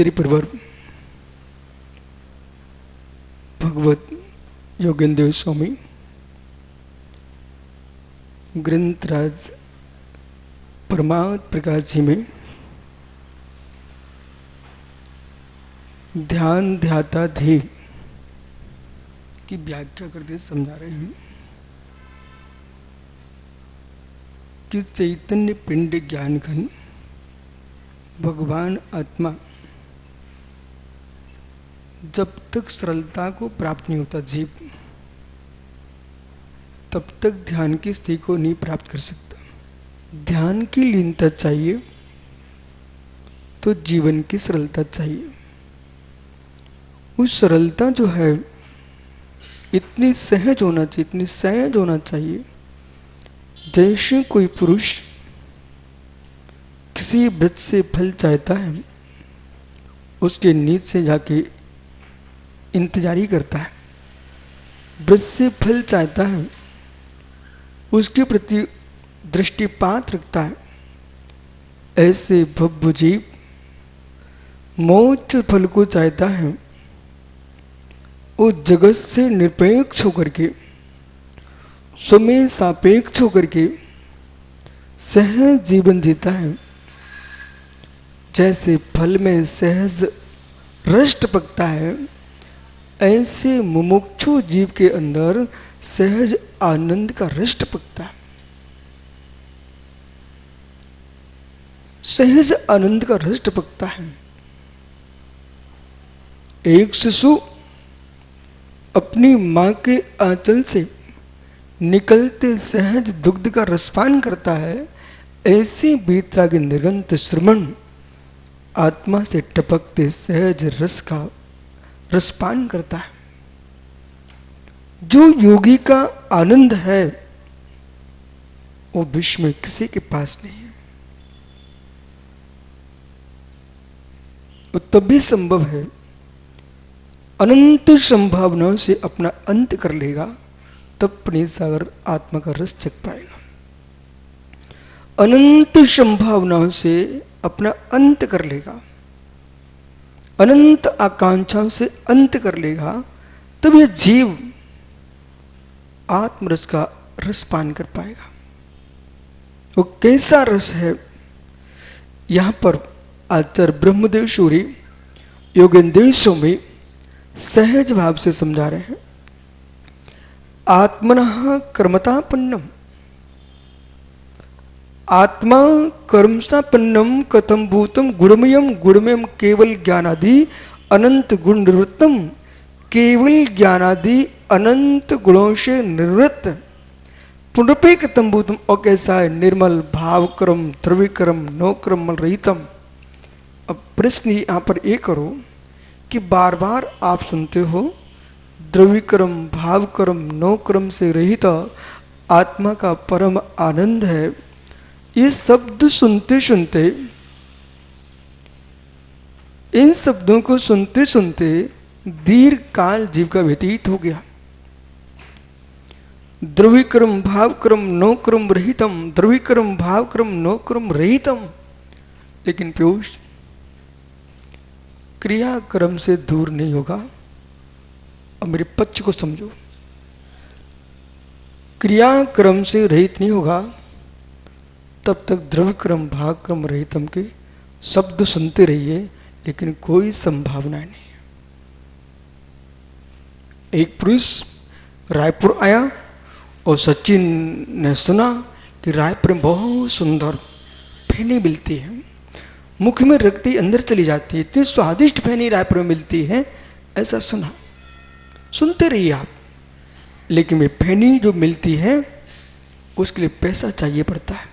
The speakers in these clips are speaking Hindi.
श्री प्रवर भगवत योगेंद्र स्वामी ग्रंथराज परमात्म प्रकाश जी में ध्यान ध्याता ध्येय की व्याख्या करते समझा रहे हैं कि चैतन्य पिंड ज्ञान घन भगवान आत्मा जब तक सरलता को प्राप्त नहीं होता जीव, तब तक ध्यान की स्थिति को नहीं प्राप्त कर सकता। ध्यान की लीनता चाहिए तो जीवन की सरलता चाहिए। उस सरलता जो है इतनी सहज होना चाहिए, इतनी सहज होना चाहिए जैसे कोई पुरुष किसी वृक्ष से फल चाहता है, उसके नीचे जाके इंतजारी करता है, वृक्ष से फल चाहता है, उसके प्रति दृष्टिपात रखता है। ऐसे भव्य जीव मोक्ष फल को चाहता है, वो जगत से निरपेक्ष होकर के, स्वमें सापेक्ष होकर के सहज जीवन जीता है। जैसे फल में सहज रस टपकता है, ऐसे मुमुक्षु जीव के अंदर सहज आनंद का रस टपकता है। सहज आनंद का रस टपकता है। एक शिशु अपनी मां के आंचल से निकलते सहज दुग्ध का रसपान करता है, ऐसे बीतराग निर्गंत श्रमण आत्मा से टपकते सहज रस का रसपान करता है। जो योगी का आनंद है वो विश्व में किसी के पास नहीं है। वो तभी संभव है, अनंत संभावनाओं से अपना अंत कर लेगा, तब प्रणीत सागर आत्मा का रस चख पाएगा। अनंत संभावनाओं से अपना अंत कर लेगा, अनंत आकांक्षाओं से अंत कर लेगा, तब यह जीव आत्मरस का रस पान कर पाएगा। वो कैसा रस है, यहां पर आचार्य ब्रह्मदेव सूरी योगेंद्र स्वामी सहज भाव से समझा रहे हैं। आत्मनः कर्मतापन्नम, आत्मा कर्मसापन्नम कथम भूतम गुणमयम गुणमयम केवल ज्ञानादि अनंत गुण निवृत्तम, केवल ज्ञानादि अनंत गुणों से निवृत्त पुनरपे कथम भूतम, और कैसा है निर्मल भाव कर्म द्रव्यकर्म नो कर्म रहितम। अब प्रश्न यहां पर ये करो कि बार बार आप सुनते हो द्रव्यकर्म भाव कर्म नो कर्म से रहित आत्मा का परम आनंद है। ये शब्द सुनते सुनते, इन शब्दों को सुनते सुनते दीर्घ काल जीव का व्यतीत हो गया। द्रव्यकर्म भाव कर्म नो कर्म रहितम, द्रव्यकर्म भाव कर्म नो कर्म रहितम। लेकिन पीयूष क्रिया कर्म से दूर नहीं होगा। अब मेरे पक्ष को समझो, क्रिया कर्म से रहित नहीं होगा तब तक द्रव्य क्रम भाग क्रम रहितम के शब्द सुनते रहिए, लेकिन कोई संभावना नहीं है। एक पुरुष रायपुर आया और सचिन ने सुना कि रायपुर में बहुत सुंदर फैनी मिलती है, मुख में रखते ही अंदर चली जाती है, इतनी स्वादिष्ट फैनी रायपुर में मिलती है, ऐसा सुना। सुनते रहिए आप, लेकिन वे फैनी जो मिलती है उसके लिए पैसा चाहिए पड़ता है,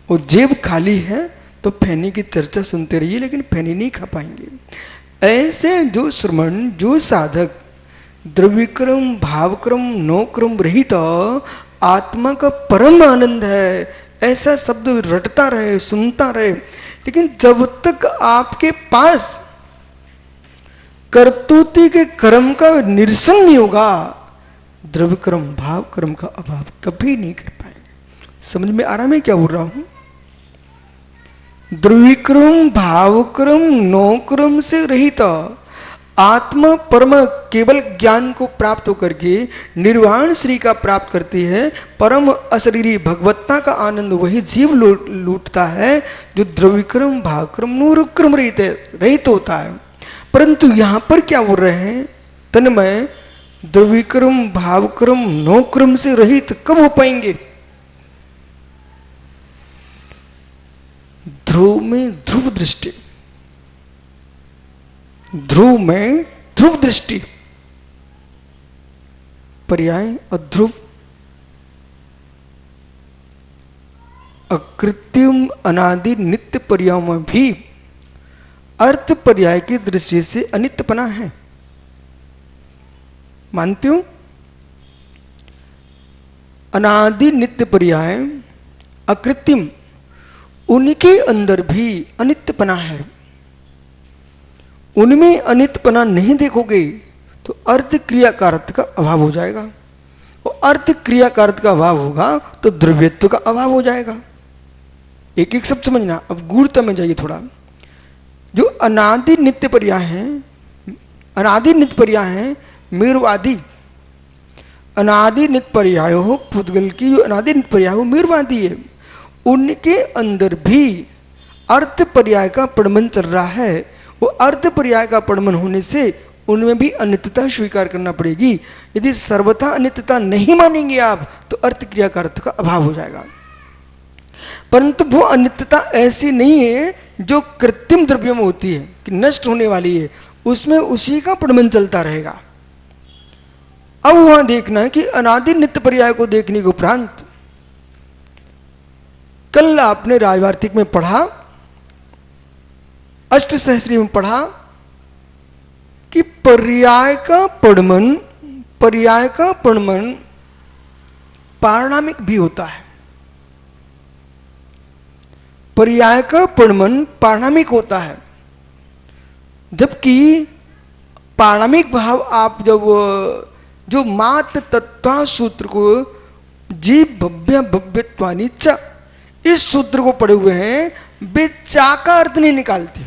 और जेब खाली है तो फैनी की चर्चा सुनते रहिए, लेकिन फैनी नहीं खा पाएंगे। ऐसे जो श्रमण, जो साधक द्रव्यक्रम भावक्रम नो क्रम रहित आत्मा का परम आनंद है, ऐसा शब्द रटता रहे, सुनता रहे, लेकिन जब तक आपके पास कर्तुति के कर्म का निरसन नहीं होगा, द्रव्य कर्म भाव कर्म का अभाव कभी नहीं कर पाएंगे। समझ में आ रहा मैं क्या बोल रहा हूं? द्रविक्रम भावक्रम नौक्रम से रहित आत्मा परम केवल ज्ञान को प्राप्त होकर के निर्वाण श्री का प्राप्त करती है। परम अशरीरी भगवत्ता का आनंद वही जीव लूटता है जो द्रविक्रम भावक्रम नौक्रम रहित होता है। परंतु यहां पर क्या बोल रहे हैं, तन्मय द्रविक्रम भावक्रम नौक्रम से रहित कब हो पाएंगे? ध्रुव में ध्रुव दृष्टि, ध्रुव में ध्रुव दृष्टि, पर्याय अध्रुव, अकृत्रिम अनादि नित्य पर्यायों में भी अर्थ पर्याय की दृष्टि से अनित्यपना है। मानते हो? अनादि नित्य पर्याय अकृत्रिम, उनके अंदर भी अनित्यपना है। उनमें अनित्यपना नहीं देखोगे तो अर्थ क्रियाकारक का अभाव हो जाएगा, और अर्थ क्रियाकारक का अभाव होगा तो द्रव्यत्व का अभाव हो जाएगा। एक एक शब्द समझना, अब गूढ़ता में जाइए थोड़ा। जो अनादि नित्य पर्याय है, अनादि नित्य पर्याय है मेरुवादी, अनादि नित्य पर्याय हो पुद्गल की जो अनादि नित्य पर्याय हो मेरुवादी है, उनके अंदर भी अर्थ पर्याय का प्रमाण चल रहा है। वो अर्थ पर्याय का प्रमाण होने से उनमें भी अनित्यता स्वीकार करना पड़ेगी। यदि सर्वथा अनित्यता नहीं मानेंगे आप तो अर्थ क्रिया का अर्थ का अभाव हो जाएगा। परंतु वो अनित्यता ऐसी नहीं है जो कृत्रिम द्रव्यों में होती है कि नष्ट होने वाली है, उसमें उसी का प्रमाण चलता रहेगा। अब वहां देखना है कि अनादि नित्य पर्याय को देखने के उपरांत कल आपने राजवार्तिक में पढ़ा, अष्ट सहस्री में पढ़ा कि पर्याय का प्रमाण पारणामिक भी होता है। पर्याय का प्रमाण पारणामिक होता है, जबकि पारणामिक भाव आप जब जो मात तत्वा सूत्र को जीव भव्य भव्यत्वानि च इस सूत्र को पढ़े हुए हैं, वे चा का अर्थ नहीं निकालते।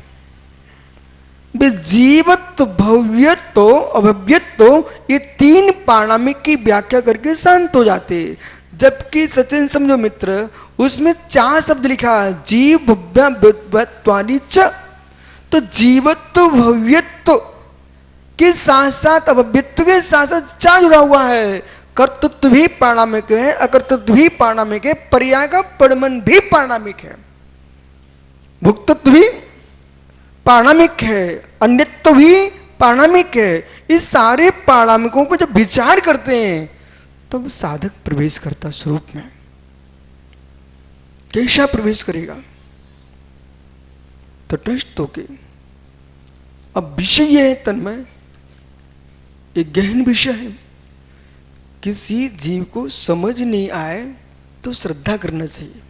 वे जीवत्व भव्यत्व अभव्यत्व ये तीन पारणामिक की व्याख्या करके शांत हो जाते। जबकि सचिन समझो मित्र, उसमें चार शब्द लिखा है जीव भव्य भव्यत्वानि च, तो जीवत्व भव्यत्व के साथ साथ अभव्यत्व के साथ साथ चा जुड़ा हुआ है। कर्तृत्व भी पारणामिक है, अकर्तृत्व भी पारणामिक है, पर्याय का प्रमाण भी पारणामिक है, भुक्तत्व भी पारणामिक है, अन्यत्व भी पारणामिक है। इस सारे पारणामिकों को जब विचार करते हैं तब साधक प्रवेश करता स्वरूप में। कैसा प्रवेश करेगा? तटस्थ होके। अब विषय यह है तन्मय, एक गहन विषय है। किसी जीव को समझ नहीं आए तो श्रद्धा करना चाहिए।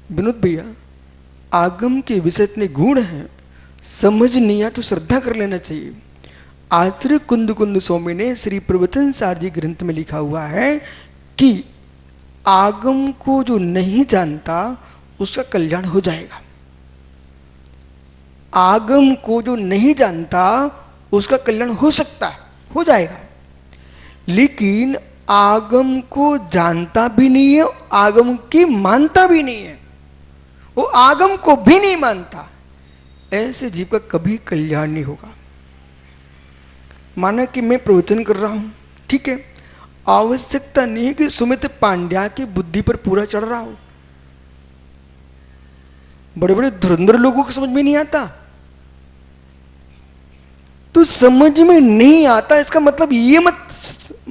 विनोद भैया, आगम के विषय इतने गुण हैं, समझ नहीं आया तो श्रद्धा कर लेना चाहिए। आचार्य कुंद कुंद स्वामी ने श्री प्रवचन सार जी ग्रंथ में लिखा हुआ है कि आगम को जो नहीं जानता उसका कल्याण हो जाएगा। आगम को जो नहीं जानता उसका कल्याण हो सकता है, हो जाएगा। लेकिन आगम को जानता भी नहीं है, आगम की मानता भी नहीं है, वो आगम को भी नहीं मानता, ऐसे जीव का कभी कल्याण नहीं होगा। माना कि मैं प्रवचन कर रहा हूं, ठीक है, आवश्यकता नहीं है कि सुमित पांड्या की बुद्धि पर पूरा चढ़ रहा हो। बड़े बड़े धुरंधर लोगों को समझ में नहीं आता, तो समझ में नहीं आता इसका मतलब ये मत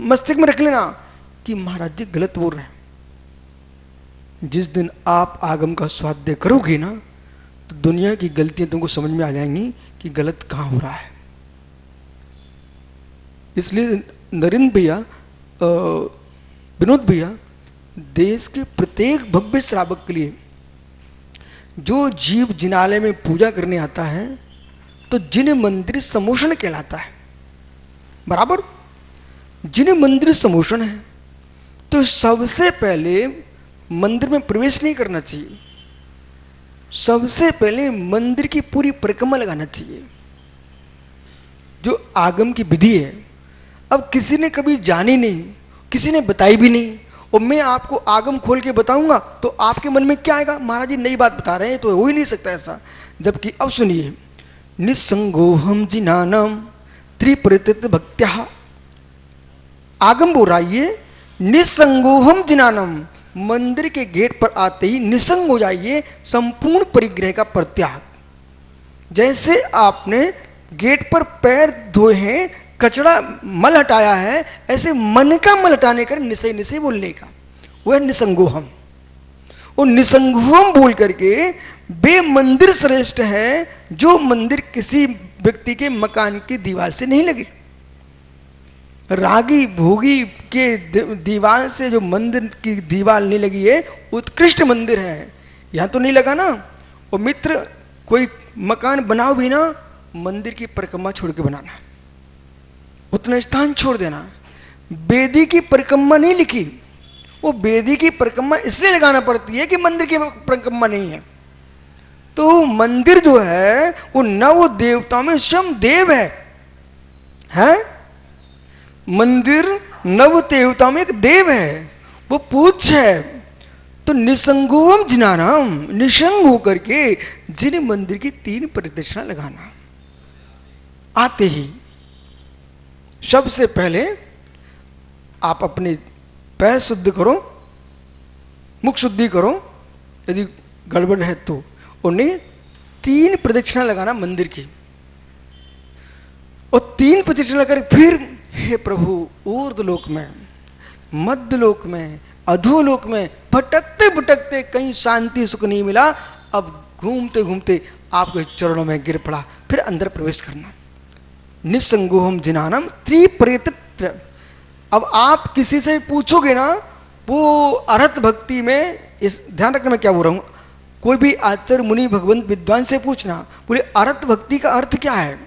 मस्तिष्क में रख लेना कि महाराज जी गलत बोल रहे हैं। जिस दिन आप आगम का स्वाध्याय करोगे ना तो दुनिया की गलतियां तुमको समझ में आ जाएंगी कि गलत कहां हो रहा है। इसलिए नरेंद्र भैया, विनोद भैया, देश के प्रत्येक भव्य श्रावक के लिए जो जीव जिनालय में पूजा करने आता है तो जिन मंदिर समोषण कहलाता है, बराबर, जिन मंदिर समोषण है तो सबसे पहले मंदिर में प्रवेश नहीं करना चाहिए। सबसे पहले मंदिर की पूरी परिक्रमा लगाना चाहिए, जो आगम की विधि है। अब किसी ने कभी जानी नहीं, किसी ने बताई भी नहीं, और मैं आपको आगम खोल के बताऊंगा तो आपके मन में क्या आएगा, महाराज जी नई बात बता रहे हैं, तो हो ही नहीं सकता ऐसा। जबकि अब सुनिए, निसंगोहम जिनानम त्रिपरित भक्त्या, आगम बोल रहा है ये, निसंगोहम जिनानम, मंदिर के गेट पर आते ही निसंग हो जाइए, संपूर्ण परिग्रह का परित्याग। जैसे आपने गेट पर पैर धोए हैं, कचरा मल हटाया है, ऐसे मन का मल हटाने कर निसय निसय बोलने का, वह निसंगोहम। और निसंगोहम बोल करके वे मंदिर श्रेष्ठ है जो मंदिर किसी व्यक्ति के मकान की दीवार से नहीं लगे। रागी भोगी के दीवार से जो मंदिर की दीवार नहीं लगी है, उत्कृष्ट मंदिर है। यहां तो नहीं लगा ना। और मित्र, कोई मकान बनाओ भी ना, मंदिर की परिक्रमा छोड़ के बनाना, उतना स्थान छोड़ देना। वेदी की परिक्रमा नहीं लिखी, वो वेदी की परिक्रमा इसलिए लगाना पड़ती है कि मंदिर की परिक्रमा नहीं है। तो मंदिर जो है वो नव देवताओं में स्वयं देव है? मंदिर नव देवताओं में एक देव है, वो पूज्य है। तो निसंगोम जिनानाम, निसंग होकर के जिन मंदिर की 3 प्रदक्षिणा लगाना। आते ही सबसे पहले आप अपने पैर शुद्ध करो, मुख शुद्धि करो, यदि गड़बड़ है तो। उन्हें 3 प्रदक्षिणा लगाना मंदिर की, और 3 प्रदक्षिणा कर फिर हे प्रभु, ऊर्ध्वलोक में, मध्यलोक में, अधोलोक में भटकते भटकते कहीं शांति सुख नहीं मिला, अब घूमते घूमते आपके चरणों में गिर पड़ा, फिर अंदर प्रवेश करना। निसंगोहम जिनानम त्रिपरित्र। अब आप किसी से पूछोगे ना, वो अरहत भक्ति में, इस ध्यान रखना मैं क्या बोल रहा हूं, कोई भी आचार्य मुनि भगवंत विद्वान से पूछना, बोले अरहत भक्ति का अर्थ क्या है,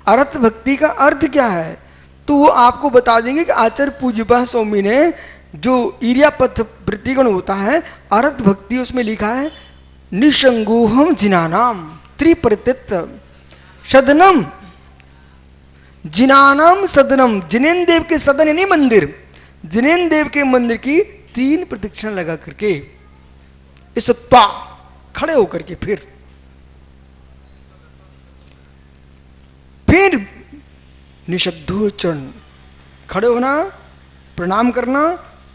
अरहत भक्ति का अर्थ क्या है, तो वो आपको बता देंगे कि आचार्य पूज्यपा स्वामी ने जो इरियापथ वृत्तिगुण होता है, अरहत भक्ति उसमें लिखा है निसंगोहम जिनानाम त्रिपरित सदनम, जिनानाम सदनम, जिनेन देव के सदन यानी मंदिर, जिनेन देव के मंदिर की 3 प्रदक्षिणा लगा करके इस त्वा खड़े होकर के फिर निषद्धोचरण, खड़े होना, प्रणाम करना,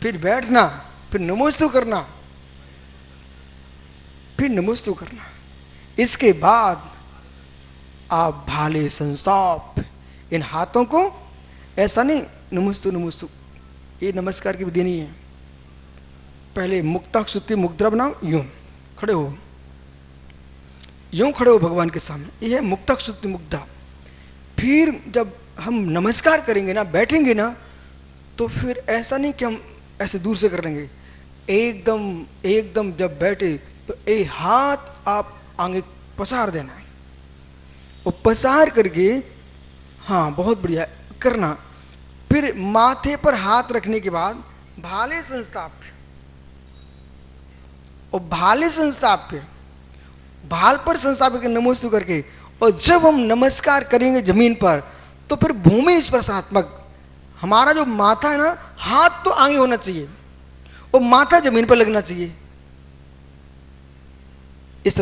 फिर बैठना, फिर नमोस्तु करना, फिर नमोस्तु करना। इसके बाद आप भाले संसाप, इन हाथों को ऐसा नहीं नमोस्तु नमोस्तु, ये नमस्कार की विधि नहीं है। पहले मुक्ता स्तुति मुद्रा बनाओ, यूं खड़े हो, यूं खड़े हो भगवान के सामने, यह है मुक्ता स्तुति मुद्रा। फिर जब हम नमस्कार करेंगे ना, बैठेंगे ना, तो फिर ऐसा नहीं कि हम ऐसे दूर से कर लेंगे, एकदम जब बैठे तो एक हाथ आप आगे पसार देना है, और पसार करके, हाँ बहुत बढ़िया करना। फिर माथे पर हाथ रखने के बाद भाले संस्थाप, और भाले संस्थाप पे, भाल पर संस्थाप करके नमोस्तु करके, और जब हम नमस्कार करेंगे जमीन पर, तो फिर भूमि स्पर्शात्मक, हमारा जो माथा है ना, हाथ तो आगे होना चाहिए और माथा जमीन पर लगना चाहिए। इस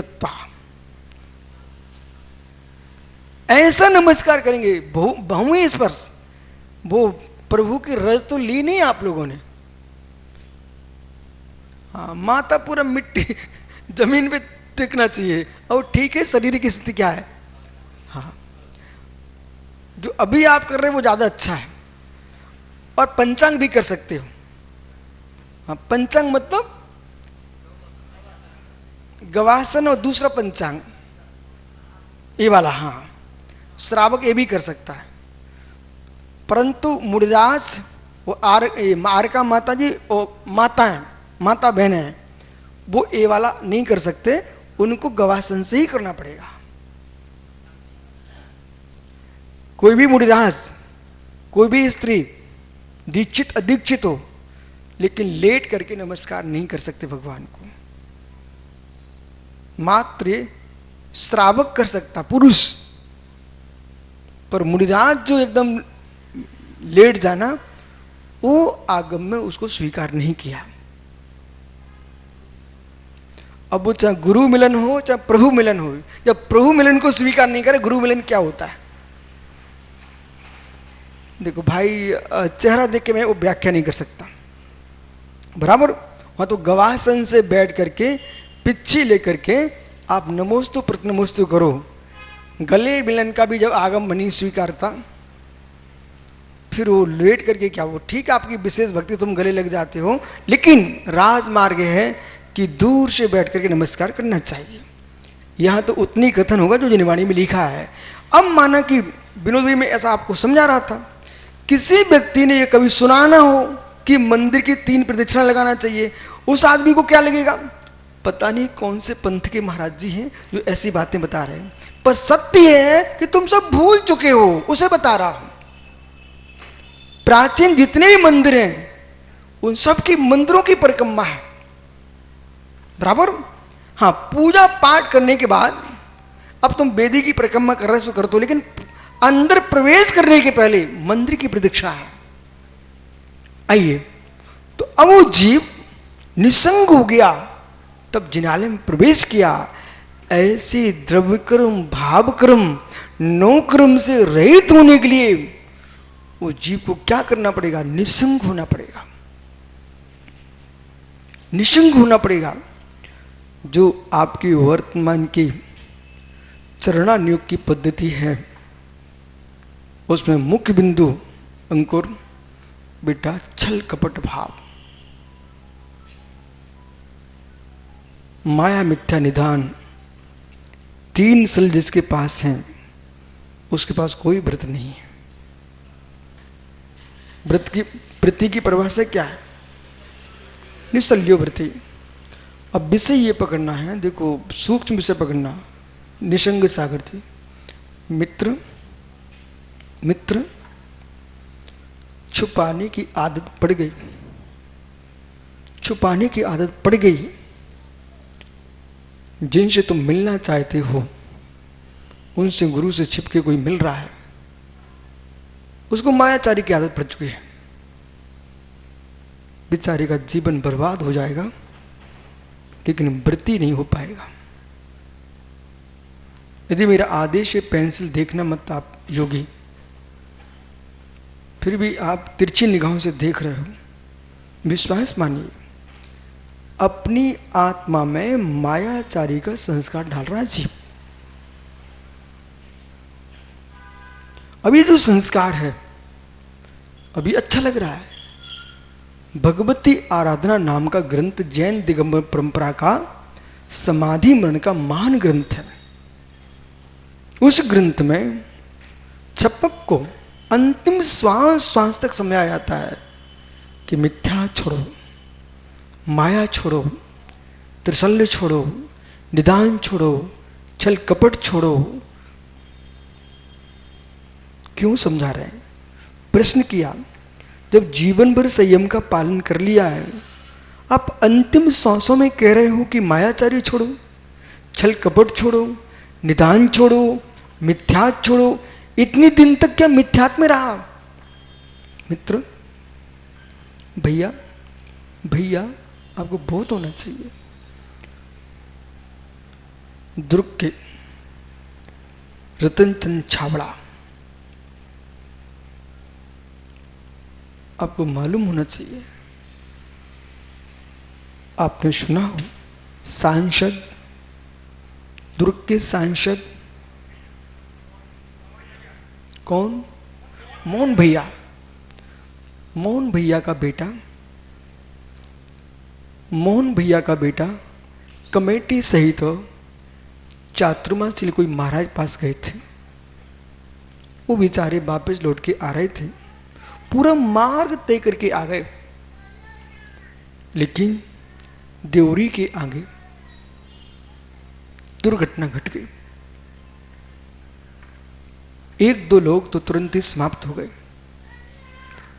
ऐसा नमस्कार करेंगे, भूमि स्पर्श। वो प्रभु की रज तो ली नहीं आप लोगों ने, हाँ, माथा पूरा मिट्टी जमीन पे टिकना चाहिए। और ठीक है, शरीर की स्थिति क्या है, हाँ, जो अभी आप कर रहे हैं वो ज्यादा अच्छा है। और पंचांग भी कर सकते हो, हाँ, पंचांग मतलब गवासन और दूसरा पंचांग, ये वाला, हाँ, श्रावक ये भी कर सकता है। परंतु मुड़िदास वो आरका माता जी और माता है, माता बहन है, वो ये वाला नहीं कर सकते, उनको गवासन से ही करना पड़ेगा। कोई भी मुड़िदास, कोई भी स्त्री दीक्षित अदीक्षित हो, लेकिन लेट करके नमस्कार नहीं कर सकते भगवान को। मात्र श्रावक कर सकता, पुरुष। पर मुनिराज जो एकदम लेट जाना, वो आगम में उसको स्वीकार नहीं किया। अब वो चाहे गुरु मिलन हो चाहे प्रभु मिलन हो, जब प्रभु मिलन को स्वीकार नहीं करे, गुरु मिलन क्या होता है? देखो भाई, चेहरा देख के मैं वो व्याख्या नहीं कर सकता, बराबर। वहां तो गवासन से बैठ करके पिच्छी लेकर के आप नमोस्तु प्रतनमोस्तु करो। गले मिलन का भी जब आगम नहीं स्वीकारता, फिर वो लेट करके क्या, वो ठीक है आपकी विशेष भक्ति, तुम गले लग जाते हो, लेकिन राजमार्ग है कि दूर से बैठ करके नमस्कार करना चाहिए। यहां तो उतनी कथन होगा जो जनवाणी में लिखा है। अब माना कि विनोद भाई, मैं ऐसा आपको समझा रहा था, किसी व्यक्ति ने ये कभी सुना ना हो कि मंदिर की 3 प्रदक्षिणा लगाना चाहिए, उस आदमी को क्या लगेगा, पता नहीं कौन से पंथ के महाराज जी हैं जो ऐसी बातें बता रहे हैं। पर सत्य है कि तुम सब भूल चुके हो, उसे बता रहा हूं। प्राचीन जितने भी मंदिर हैं, उन सब की मंदिरों की परिक्रमा है, बराबर। हाँ, पूजा पाठ करने के बाद अब तुम वेदी की परिक्रमा कर रहे हो कर दो, लेकिन अंदर प्रवेश करने के पहले मंदिर की प्रदक्षिणा है। आइए, तो अब वो जीव निसंग हो गया, तब जिनालय में प्रवेश किया। ऐसे द्रव्य कर्म, भाव कर्म, नौ कर्म से रहित होने के लिए वो जीव को क्या करना पड़ेगा, निसंग होना पड़ेगा, निसंग होना पड़ेगा। जो आपकी वर्तमान की चरणानुयोग की पद्धति है, उसमें मुख्य बिंदु अंकुर बेटा छल कपट भाव, माया मिथ्या निधान, 3 सल जिसके पास हैं, उसके पास कोई व्रत नहीं है। वृत्ति की परिभाषा क्या है, निसल्यो वृत्ति। अब विषय ये पकड़ना है, देखो सूक्ष्म विषय पकड़ना, निसंग सागर थी। मित्र मित्र छुपाने की आदत पड़ गई, छुपाने की आदत पड़ गई। जिनसे तुम मिलना चाहते हो, उनसे गुरु से छिपके कोई मिल रहा है, उसको मायाचारी की आदत पड़ चुकी है। बेचारे का जीवन बर्बाद हो जाएगा, लेकिन वृत्ति नहीं हो पाएगा। यदि मेरा आदेश है पेंसिल देखना मत आप योगी, फिर भी आप तिरछी निगाहों से देख रहे हो, विश्वास मानिए, अपनी आत्मा में मायाचारी का संस्कार डाल रहा है जीव। अभी जो संस्कार है, अभी अच्छा लग रहा है। भगवती आराधना नाम का ग्रंथ जैन दिगंबर परंपरा का समाधि मरण का महान ग्रंथ है। उस ग्रंथ में छपक को अंतिम श्वास श्वास तक समझाया जाता है कि मिथ्या छोड़ो, माया छोड़ो, त्रिशल्य छोड़ो, निदान छोड़ो, छल कपट छोड़ो। क्यों समझा रहे हैं? प्रश्न किया, जब जीवन भर संयम का पालन कर लिया है, आप अंतिम सांसों में कह रहे हो कि मायाचारी छोड़ो, छल कपट छोड़ो, निदान छोड़ो, मिथ्यात छोड़ो। इतने दिन तक क्या मिथ्यात में रहा? मित्र, भैया भैया आपको बहुत होना चाहिए। दुर्ग के रतन चंद छाबड़ा, आपको मालूम होना चाहिए, आपने सुना हो सांसद, दुर्ग के सांसद कौन? मोहन भैया। मोहन भैया का बेटा, मोहन भैया का बेटा कमेटी सहित चातुर्मा से कोई महाराज पास गए थे। वो बेचारे वापस लौट के आ रहे थे, पूरा मार्ग तय करके आ गए, लेकिन देवरी के आगे दुर्घटना घट गई। 1-2 लोग तो तुरंत ही समाप्त हो गए।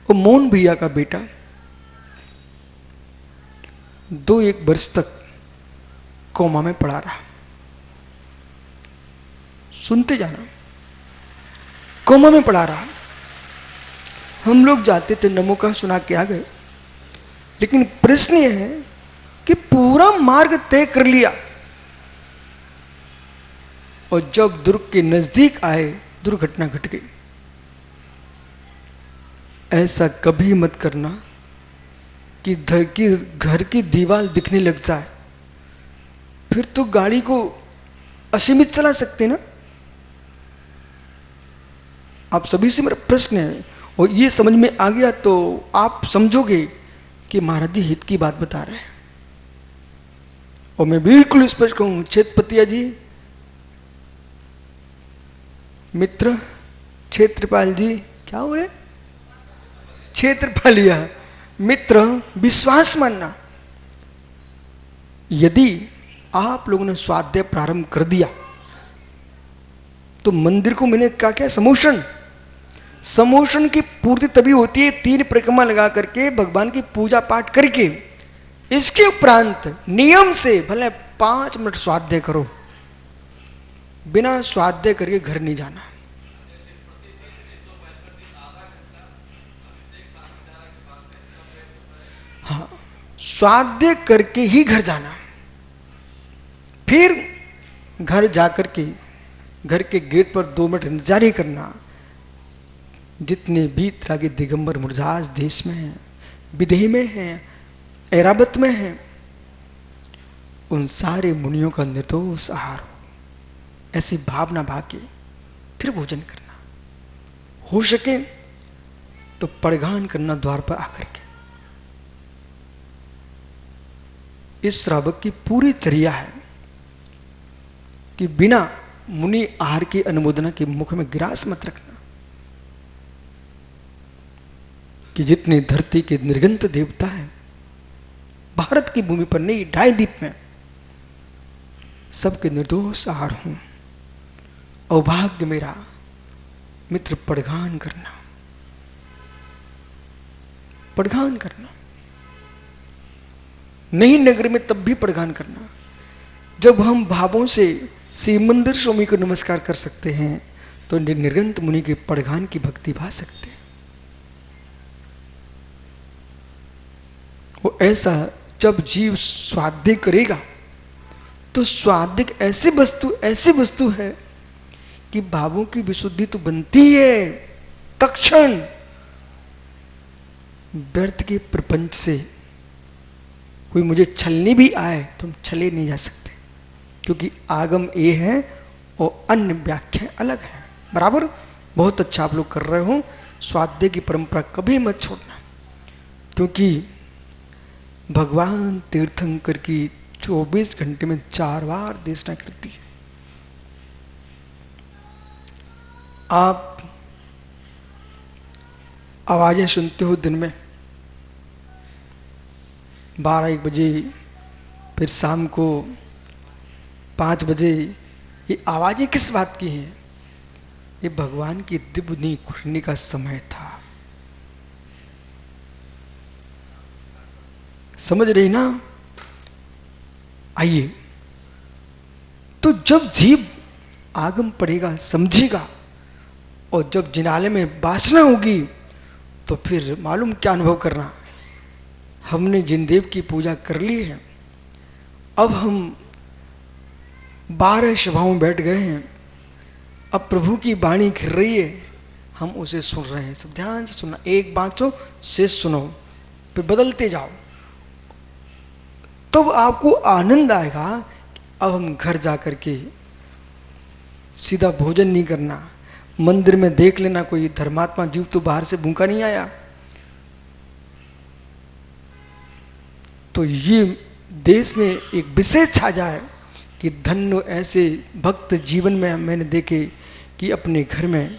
वो मोहन भैया का बेटा 2-1 वर्ष तक कोमा में पड़ा रहा। सुनते जाना। कोमा में पढ़ा रहा, हम लोग जाते थे नमो का सुना के आ गए। लेकिन प्रश्न यह है कि पूरा मार्ग तय कर लिया और जब दुर्ग के नजदीक आए दुर्घटना घट गई। ऐसा कभी मत करना कि घर की दीवार दिखने लग जाए, फिर तो गाड़ी को असीमित चला सकते ना। आप सभी से मेरा प्रश्न है, और ये समझ में आ गया तो आप समझोगे कि महाराज जी हित की बात बता रहे हैं। और मैं बिल्कुल स्पष्ट कहूं, क्षेत्रपतिया जी मित्र, क्षेत्रपाल जी, क्या हो रहे, क्षेत्रपालिया मित्र, विश्वास मानना। यदि आप लोगों ने स्वाध्याय प्रारंभ कर दिया तो मंदिर को मैंने क्या क्या समोषण, समोषण की पूर्ति तभी होती है 3 परिक्रमा लगा करके भगवान की पूजा पाठ करके। इसके उपरांत नियम से भले 5 मिनट स्वाध्याय करो, बिना स्वाध्याय करके घर नहीं जाना। हाँ, स्वाध्याय करके ही घर जाना, फिर घर जाकर के घर के गेट पर 2 मिनट इंतजार ही करना। जितने भी तरह के दिगंबर मुरझास देश में हैं, विदेह में हैं, ऐरावत में हैं, उन सारे मुनियों का निर्दोष आहार हो, ऐसी भावना भाके फिर भोजन करना। हो सके तो पड़गान करना द्वार पर आकर के। इस श्रावक की पूरी चर्या है कि बिना मुनि आहार की अनुमोदना के मुख में गिरास मत रखना। कि जितनी धरती के निर्गंत देवता हैं भारत की भूमि पर नहीं, 2.5 द्वीप में, सबके निर्दोष आहार हूं। अभाग्य मेरा मित्र, पड़गान करना, पड़गान करना। नहीं नगर में तब भी पड़गान करना। जब हम भावों से शिव मंदिर स्वामी को नमस्कार कर सकते हैं तो निर्गंत मुनि के पड़गान की भक्ति भा सकते हैं। वो ऐसा जब जीव स्वाध्याय करेगा तो स्वाध्याय ऐसी वस्तु है कि भावों की विशुद्धि तो बनती है तत्क्षण। व्यर्थ के प्रपंच से कोई मुझे छलने भी आए तो हम छले नहीं जा सकते, क्योंकि आगम ये है और अन्य व्याख्या अलग है। बराबर, बहुत अच्छा आप लोग कर रहे हो। स्वाध्याय की परंपरा कभी मत छोड़ना, क्योंकि भगवान तीर्थंकर की 24 घंटे में 4 बार देशना करती है। आप आवाजें सुनते हो दिन में 12-1 बजे, फिर शाम को 5 बजे। ये आवाजें किस बात की हैं? ये भगवान की दिव्य नींद खुलने का समय था। समझ रही ना? आइए, तो जब जीव आगम पड़ेगा समझेगा, और जब जिनाले में वासना होगी तो फिर मालूम क्या अनुभव करना। हमने जिनदेव की पूजा कर ली है, अब हम 12 सभाओं में बैठ गए हैं, अब प्रभु की वाणी घिर रही है, हम उसे सुन रहे हैं। सब ध्यान से सुनना, एक बाँचो शेष सुनो, फिर बदलते जाओ, तब तो आपको आनंद आएगा। अब हम घर जाकर के सीधा भोजन नहीं करना, मंदिर में देख लेना कोई धर्मात्मा जीव तो बाहर से भूखा नहीं आया। तो ये देश में एक विशेष छा जाए कि धन्य ऐसे भक्त जीवन में मैंने देखे कि अपने घर में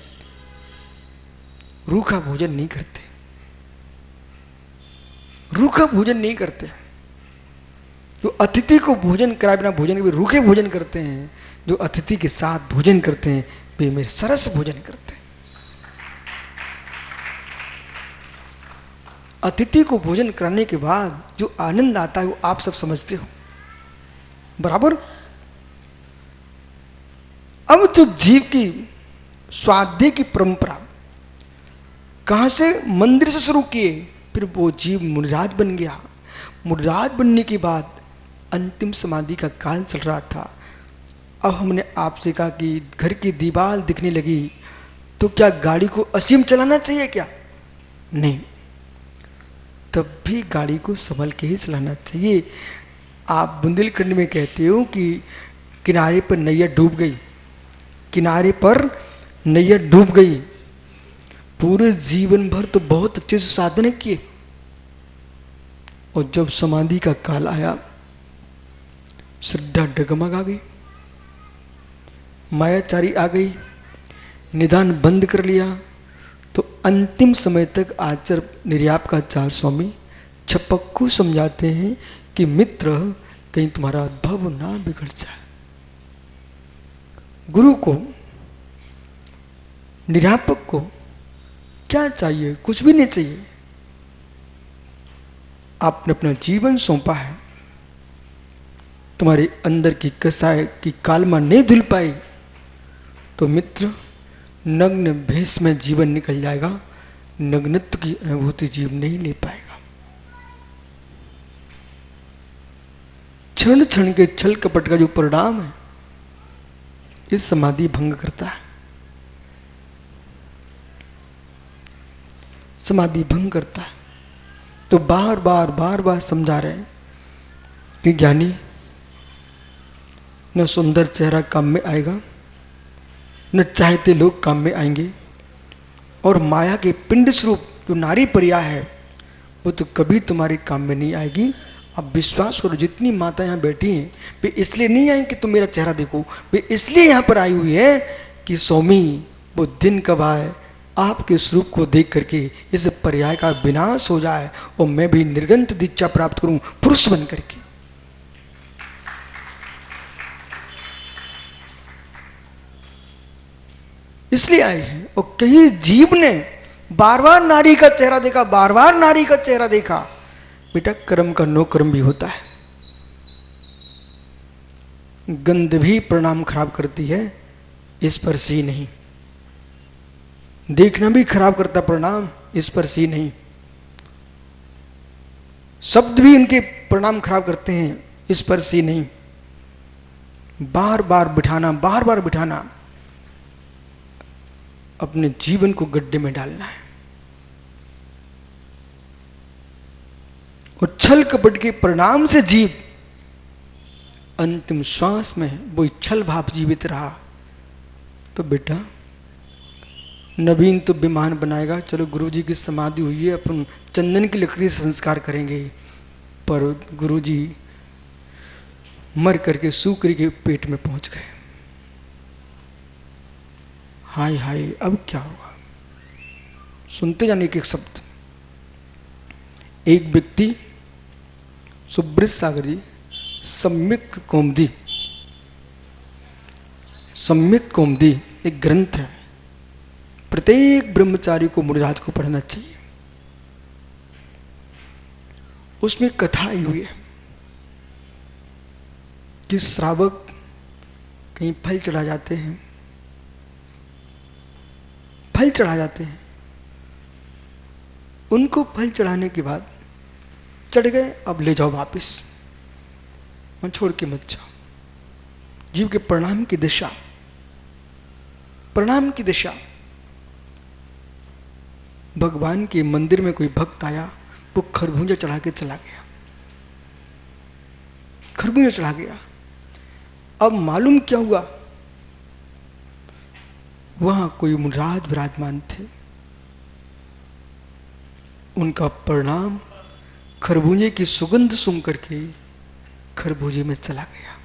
रूखा भोजन नहीं करते, रूखा भोजन नहीं करते। जो अतिथि को भोजन कराए बिना भोजन के भी रूखे भोजन करते हैं, जो अतिथि के साथ भोजन करते हैं वे मेरे सरस भोजन करते हैं। अतिथि को भोजन कराने के बाद जो आनंद आता है वो आप सब समझते हो। बराबर। अब जो जीव की स्वाध्याय की परंपरा कहाँ से? मंदिर से शुरू किए, फिर वो जीव मुनिराज बन गया। मुनिराज बनने के बाद अंतिम समाधि का काल चल रहा था। अब हमने आपसे कहा कि घर की दीवार दिखने लगी, तो क्या गाड़ी को असीम चलाना चाहिए क्या? नहीं, तब भी गाड़ी को संभल के ही चलाना चाहिए। आप बुंदेलखंड में कहते हो कि किनारे पर नैया डूब गई, किनारे पर नैया डूब गई। पूरे जीवन भर तो बहुत अच्छे से साधना किए, और जब समाधि का काल आया, श्रद्धा डगमगा गई, मायाचारी आ गई, निदान बंद कर लिया। तो अंतिम समय तक आचार्य निर्यापकाचार्य स्वामी छपक को समझाते हैं कि मित्र, कहीं तुम्हारा भव ना बिगड़ जाए। गुरु को, निर्यापक को क्या चाहिए? कुछ भी नहीं चाहिए। आपने अपना जीवन सौंपा है, तुम्हारे अंदर की कसाय की कालमा नहीं धुल पाई तो मित्र, नग्न भेष में जीवन निकल जाएगा, नग्नत्व की अनुभूति जीव नहीं ले पाएगा। क्षण क्षण के छल कपट का जो परिणाम है, इस समाधि भंग करता है, समाधि भंग करता है। तो बार बार समझा रहे हैं कि ज्ञानी, न सुंदर चेहरा काम में आएगा, न चाहते लोग काम में आएंगे, और माया के पिंड स्वरूप जो नारी परिया है, वो तो कभी तुम्हारे काम में नहीं आएगी। अब विश्वास करो, जितनी माता यहाँ बैठी हैं, वे इसलिए नहीं आई कि तुम मेरा चेहरा देखो, वे इसलिए यहाँ पर आई हुई है कि स्वामी, वो दिन कब आए आपके स्वरूप को देख करके इस पर्याय का विनाश हो जाए, और मैं भी निर्गंत दीक्षा प्राप्त करूं पुरुष बन करके। इसलिए आए हैं। और कई जीव ने बार बार नारी का चेहरा देखा, बार बार नारी का चेहरा देखा। बेटा, कर्म का नो कर्म भी होता है। गंध भी प्रणाम खराब करती है, इस पर सी नहीं। देखना भी खराब करता प्रणाम, इस पर सी नहीं। शब्द भी इनके प्रणाम खराब करते हैं, इस पर सी नहीं। बार बार बिठाना, बार बार बिठाना, अपने जीवन को गड्ढे में डालना है। और छल कपट के परिणाम से जीव अंतिम श्वास में वो छल भाव जीवित रहा। तो बेटा, नवीन तो विमान बनाएगा, चलो गुरुजी की समाधि हुई है, अपन चंदन की लकड़ी से संस्कार करेंगे, पर गुरुजी मर करके सूकरी के पेट में पहुंच गए। हाय हाय, अब क्या होगा? सुनते जाने एक एक शब्द। एक व्यक्ति, सुब्रत सागर जी, सम्यक कौमुदी एक ग्रंथ है, प्रत्येक ब्रह्मचारी को, मुनिराज को पढ़ना चाहिए। उसमें कथा आई हुई है कि श्रावक कहीं फल चढ़ा जाते हैं, फल चढ़ा जाते हैं। उनको फल चढ़ाने के बाद चढ़ गए, अब ले जाओ वापिस, वहां छोड़ के मत जाओ। जीव के प्रणाम की दिशा, प्रणाम की दिशा। भगवान के मंदिर में कोई भक्त आया, वो खरबूजा चढ़ा के चला गया, खरबूजा चढ़ा गया। अब मालूम क्या हुआ? वहां कोई मुनिराज विराजमान थे, उनका प्रणाम खरबूजे की सुगंध सुन करके खरबूजे में चला गया।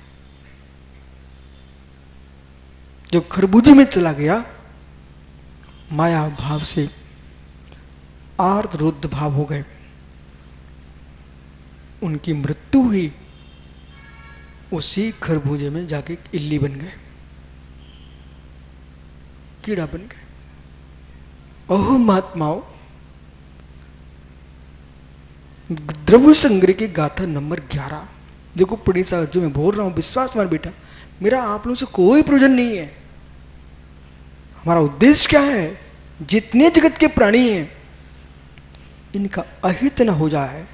जो खरबूजे में चला गया, माया भाव से आर्त रुद्ध भाव हो गए, उनकी मृत्यु हुई। उसी खरबूजे में जाके इल्ली बन गए, कीड़ा बन गए। ओह महात्माओं, द्रव्य संग्रह की गाथा नंबर 11 देखो। पढ़ी साहब, जो मैं बोल रहा हूं विश्वास मान बेटा, मेरा आप लोगों से कोई प्रयोजन नहीं है, हमारा उद्देश्य क्या है? जितने जगत के प्राणी हैं इनका अहित न हो जाए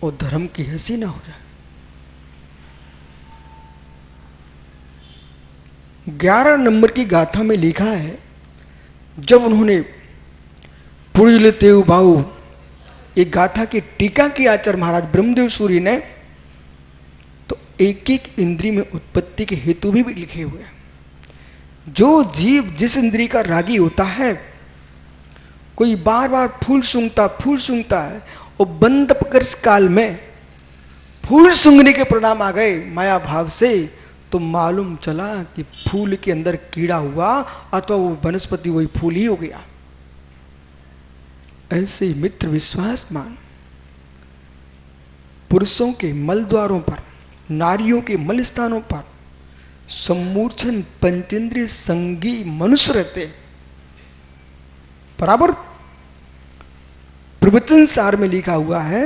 और धर्म की हंसी न हो जाए। 11 नंबर की गाथा में लिखा है, जब उन्होंने पुरीलते बाहु एक गाथा की टीका की आचार्य महाराज ब्रह्मदेव सूरी ने, तो एक एक इंद्रिय में उत्पत्ति के हेतु भी लिखे हुए हैं। जो जीव जिस इंद्रिय का रागी होता है, कोई बार बार फूल सूंघता है और बंद पकर्ष काल में फूल सूंघने के परिणाम आ गए माया भाव से, तो मालूम चला कि फूल के अंदर कीड़ा हुआ अथवा वो वनस्पति वही फूल ही हो गया। ऐसे ही मित्र विश्वास मान, पुरुषों के मल द्वारों पर, नारियों के मल स्थानों पर सम्मूर्छन पंचेंद्रिय संगी मनुष्य रहते। बराबर प्रवचन सार में लिखा हुआ है,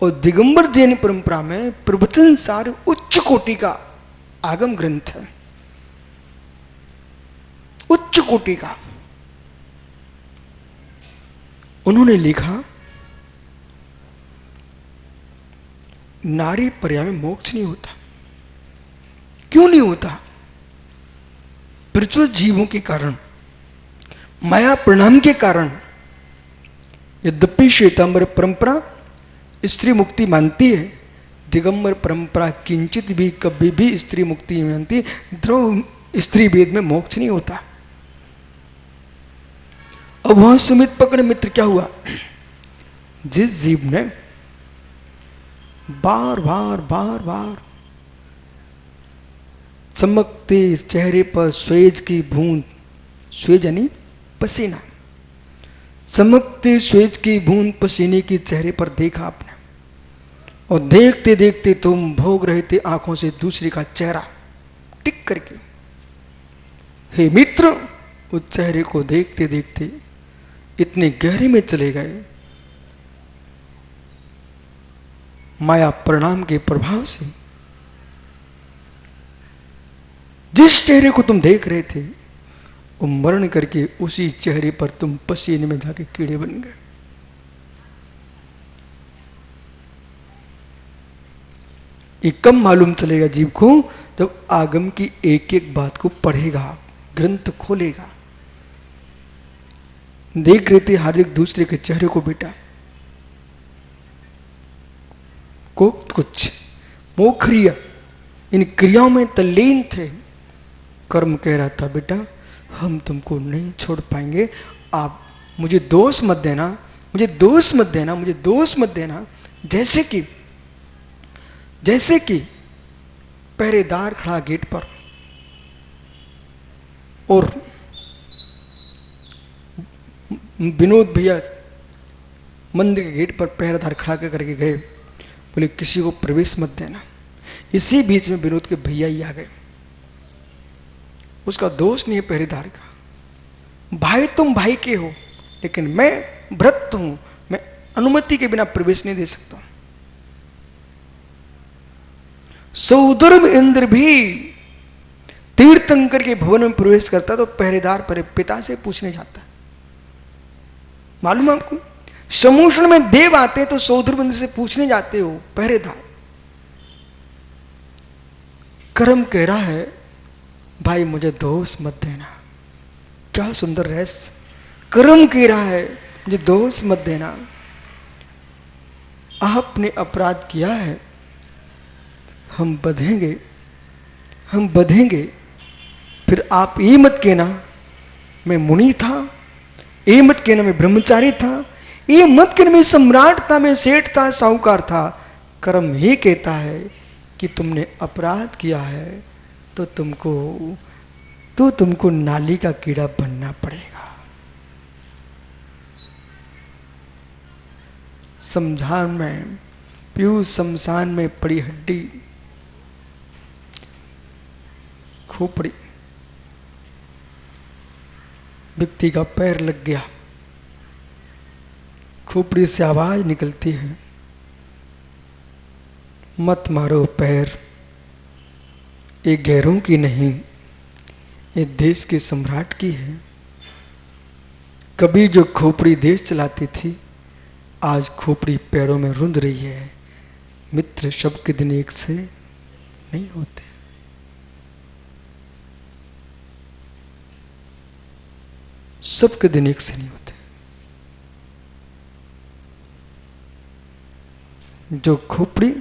और दिगंबर जैन परंपरा में प्रवचन सार उच्च कोटि का आगम ग्रंथ है, उच्च कोटि का। उन्होंने लिखा, नारी पर्याय में मोक्ष नहीं होता। क्यों नहीं होता? प्रचुर जीवों के कारण, माया परिणाम के कारण। यद्यपि श्वेतांबर परंपरा स्त्री मुक्ति मानती है, दिगंबर परंपरा किंचित भी कभी भी स्त्री मुक्ति नहीं मानती। ध्रुव स्त्री वेद में मोक्ष नहीं होता। अब वहां सुमित पकड़ मित्र क्या हुआ? जिस जीव ने बार बार चमकते चेहरे पर स्वेज की बूंद, स्वेज यानी पसीना, चमकते स्वेज की बूंद पसीने की चेहरे पर देखा आपने, और देखते देखते तुम भोग रहे थे आंखों से दूसरे का चेहरा टिक करके। हे मित्र, उस चेहरे को देखते देखते इतने गहरे में चले गए माया परिणाम के प्रभाव से। जिस चेहरे को तुम देख रहे थे वो मरण करके उसी चेहरे पर तुम पसीने में जाके कीड़े बन गए। ये कब मालूम चलेगा जीव को? जब आगम की एक एक बात को पढ़ेगा, ग्रंथ खोलेगा। देख रहे थे हर एक दूसरे के चेहरे को बेटा, को कुछ मोखरिया इन क्रियाओं में तल्लीन थे। कर्म कह रहा था बेटा हम तुमको नहीं छोड़ पाएंगे, आप मुझे दोष मत देना, मुझे दोष मत देना, मुझे दोष मत देना। जैसे कि पहरेदार खड़ा गेट पर और विनोद भैया मंदिर के गेट पर पहरेदार खड़ा करके गए, बोले किसी को प्रवेश मत देना। इसी बीच में विनोद के भैया ही आ गए। उसका दोष नहीं है पहरेदार का, भाई तुम भाई के हो, लेकिन मैं भ्रत हूं, मैं अनुमति के बिना प्रवेश नहीं दे सकता। सौधर्म इंद्र भी तीर्थंकर के भवन में प्रवेश करता तो पहरेदार पर पिता से पूछने जाता। मालूम है आपको? समूषण में देव आते तो सौधर्म इंद्र से पूछने जाते हो पहरेदार। कर्म कह रहा है भाई मुझे दोष मत देना। क्या सुंदर रहस्य! कर्म कह रहा है मुझे दोष मत देना। आपने अपराध किया है, हम बधेंगे। फिर आप ये मत कहना मैं मुनि था, ये मत कहना मैं ब्रह्मचारी था, ये मत कहना मैं सम्राट था, मैं सेठ था, साहूकार था। कर्म ये कहता है कि तुमने अपराध किया है तो तुमको नाली का कीड़ा बनना पड़ेगा। शमशान में पीयूष शमशान में पड़ी हड्डी, खोपड़ी, व्यक्ति का पैर लग गया, खोपड़ी से आवाज निकलती है मत मारो पैर, ये गैरों की नहीं, ये देश के सम्राट की है। कभी जो खोपड़ी देश चलाती थी, आज खोपड़ी पैरों में रुंध रही है। मित्र सबके दिन एक से नहीं होते। सबके दिन एक से नहीं होते। जो खोपड़ी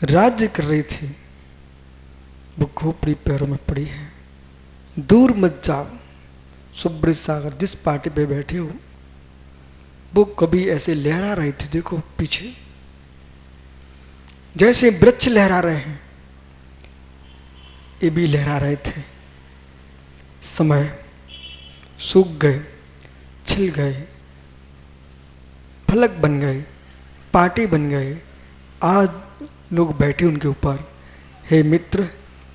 राज्य कर रही थी, वो खोपड़ी पैरों में पड़ी है। दूर मत जाओ। सुब्रत सागर जिस पार्टी पे बैठे हो, वो कभी ऐसे लहरा रहे थे, देखो पीछे जैसे वृक्ष लहरा रहे हैं, ये भी लहरा रहे थे। समय सूख गए, छिल गए, फलक बन गए, पार्टी बन गए। आज लोग बैठे उनके ऊपर। हे मित्र,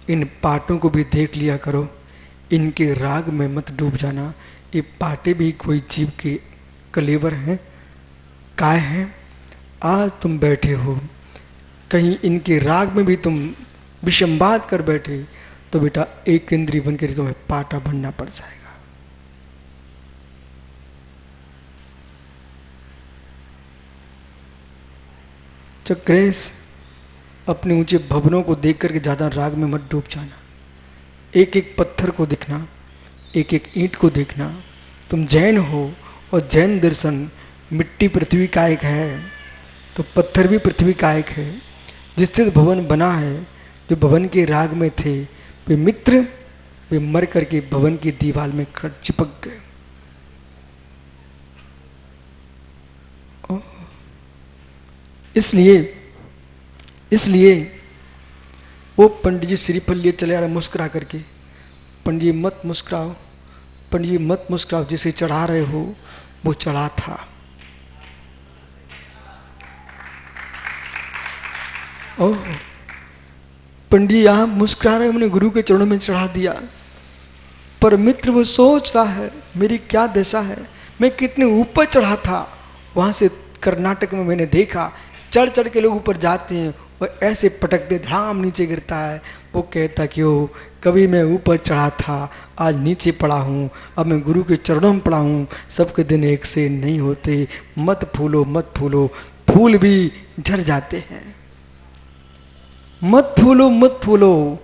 इन पाटों को भी देख लिया करो, इनके राग में मत डूब जाना। ये पाटे भी कोई जीव के कलेवर हैं, काय हैं। आज तुम बैठे हो, कहीं इनके राग में भी तुम विषमवाद कर बैठे तो बेटा एक इंद्रिय बन कर तुम्हें पाटा बनना पड़ जाएगा। चक्रेश, अपने ऊंचे भवनों को देख करके ज्यादा राग में मत डूब जाना। एक एक पत्थर को देखना, एक एक ईंट को देखना। तुम जैन हो और जैन दर्शन, मिट्टी पृथ्वी का एक है तो पत्थर भी पृथ्वी का एक है। जिससे भवन बना है, जो भवन के राग में थे, वे मित्र वे मर करके भवन की दीवार में चिपक गए। इसलिए वो पंडित जी श्रीफल लिए चले आ रहे मुस्कुरा करके। पंडित जी मत मुस्कुराओ, पंडित जी मत मुस्कुराओ, जिसे चढ़ा रहे हो वो चढ़ा था। ओह पंडित जी आप मुस्कुरा रहे, हमने गुरु के चरणों में चढ़ा दिया। पर मित्र वो सोच रहा है मेरी क्या दशा है, मैं कितने ऊपर चढ़ा था। वहां से कर्नाटक में मैंने देखा, चढ़ चढ़ के लोग ऊपर जाते हैं और ऐसे पटक दे, धड़ाम नीचे गिरता है। वो कहता क्यों, कभी मैं ऊपर चढ़ा था, आज नीचे पड़ा हूँ, अब मैं गुरु के चरणों में पड़ा हूँ। सबके दिन एक से नहीं होते। मत फूलो मत फूलो, फूल भी झड़ जाते हैं। मत फूलो मत फूलो,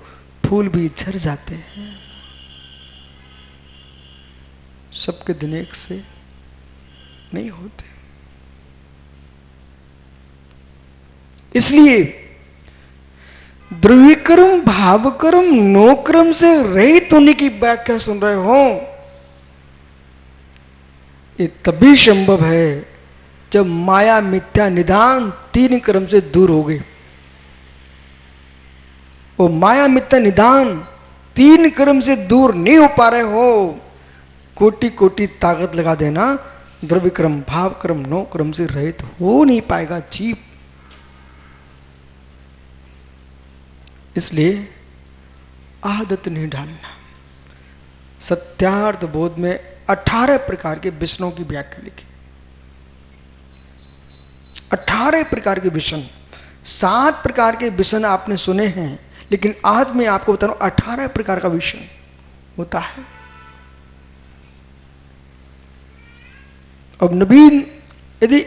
फूल भी झड़ जाते हैं। सबके दिन एक से नहीं होते। इसलिए द्रव्यक्रम भावक्रम नोक्रम से रहित होने की व्याख्या सुन रहे हो, ये तभी संभव है जब माया मिथ्या निदान तीन क्रम से दूर हो गए। वो माया मिथ्या निदान तीन क्रम से दूर नहीं हो पा रहे हो, कोटि कोटि ताकत लगा देना, द्रव्य क्रम भाव क्रम नो क्रम से रहित हो नहीं पाएगा जीव। इसलिए आदत नहीं डालना। सत्यार्थ बोध में 18 प्रकार के विषयों की व्याख्या लिखी। 18 प्रकार के विषय, 7 प्रकार के विषय आपने सुने हैं, लेकिन आज मैं आपको बता रहा हूं 18 प्रकार का विषय होता है। अब नवीन यदि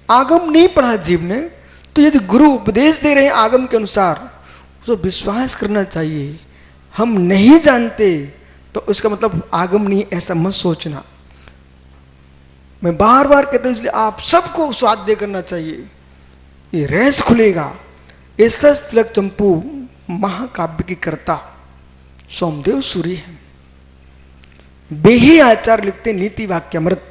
आगम नहीं पढ़ा जीव ने, तो यदि गुरु उपदेश दे रहे हैं आगम के अनुसार, तो विश्वास करना चाहिए। हम नहीं जानते तो उसका मतलब आगम नहीं, ऐसा मत सोचना। मैं बार बार कहता हूं, इसलिए आप सबको स्वाध्याय करना चाहिए। ये रहस्य खुलेगा। ऐसा तिलक चंपू महाकाव्य की कर्ता सोमदेव सूरी है। वे ही आचार्य लिखते नीति वाक्यामृत।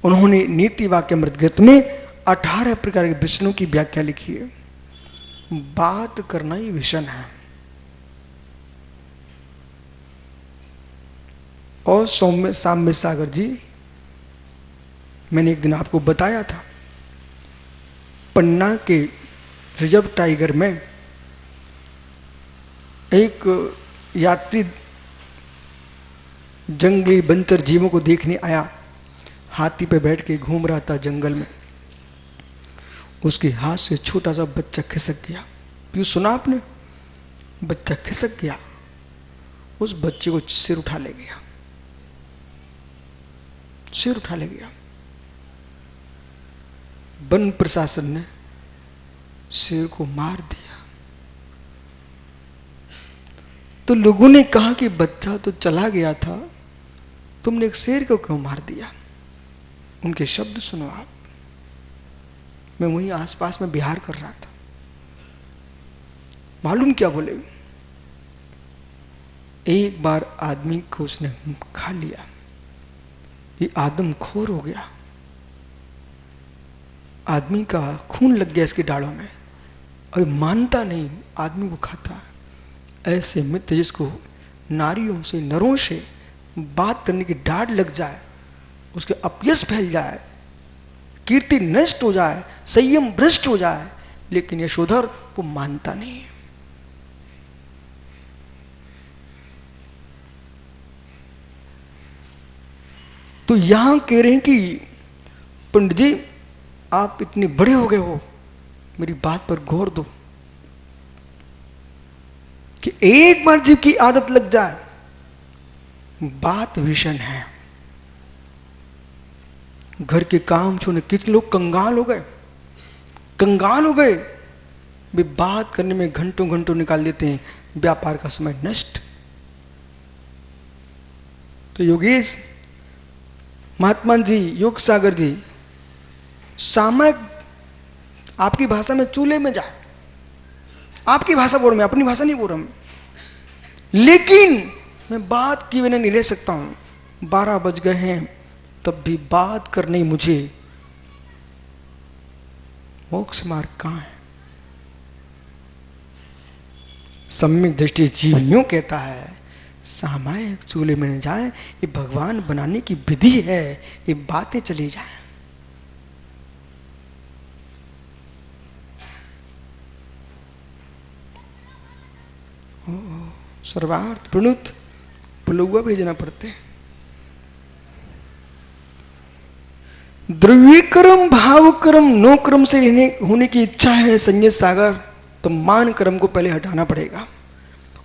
उन्होंने नीति वाक्यामृत ग्रंथ में 18 प्रकार के विषयों की व्याख्या लिखी है। बात करना ही विषय है। और साम्य सागर जी, मैंने एक दिन आपको बताया था, पन्ना के रिजर्व टाइगर में एक यात्री जंगली बंचर जीवों को देखने आया। हाथी पे बैठ के घूम रहा था जंगल में। उसके हाथ से छोटा सा बच्चा खिसक गया। क्यों सुना आपने? बच्चा खिसक गया, उस बच्चे को सिर उठा ले गया। सिर उठा ले गया। वन प्रशासन ने शेर को मार दिया। तो लोगों ने कहा कि बच्चा तो चला गया था, तुमने एक शेर को क्यों मार दिया? उनके शब्द सुनो आप। मैं वहीं आसपास में बिहार कर रहा था। मालूम क्या बोले? एक बार आदमी को उसने खा लिया, ये आदमखोर हो गया, आदमी का खून लग गया इसकी डालों में, और मानता नहीं, आदमी को खाता। ऐसे मित्र जिसको नारियों से, नरों से बात करने की डांट लग जाए, उसके अपयश फैल जाए, कीर्ति नष्ट हो जाए, संयम भ्रष्ट हो जाए, लेकिन यशोधर वो मानता नहीं है। तो यहां कह रहे हैं कि पंडित जी आप इतने बड़े हो गए हो, मेरी बात पर गौर दो कि एक बार जीव की आदत लग जाए, बात विषण है। घर के काम छोड़ने कितने लोग कंगाल हो गए, कंगाल हो गए, वे बात करने में घंटों घंटों निकाल देते हैं, व्यापार का समय नष्ट। तो योगेश, महात्मा जी, योग सागर जी, सामयिक आपकी भाषा में चूल्हे में जाए, आपकी भाषा बोल रहा, मैं अपनी भाषा नहीं बोल रहा हूं, लेकिन मैं बात किए बिना नहीं रह सकता हूं। 12 बज गए हैं तब भी बात करनी मुझे। मोक्ष मार्ग कहां है? सम्यक दृष्टि जीव यूं कहता है, सामायिक चूल्हे में न जाए, ये भगवान बनाने की विधि है, ये बातें चली जाए। सर्वार्थ प्रणुत बुलौआ भेजना पड़ते। द्रव्यक्रम भाव क्रम नो क्रम से होने की इच्छा है संजय सागर, तो मान क्रम को पहले हटाना पड़ेगा।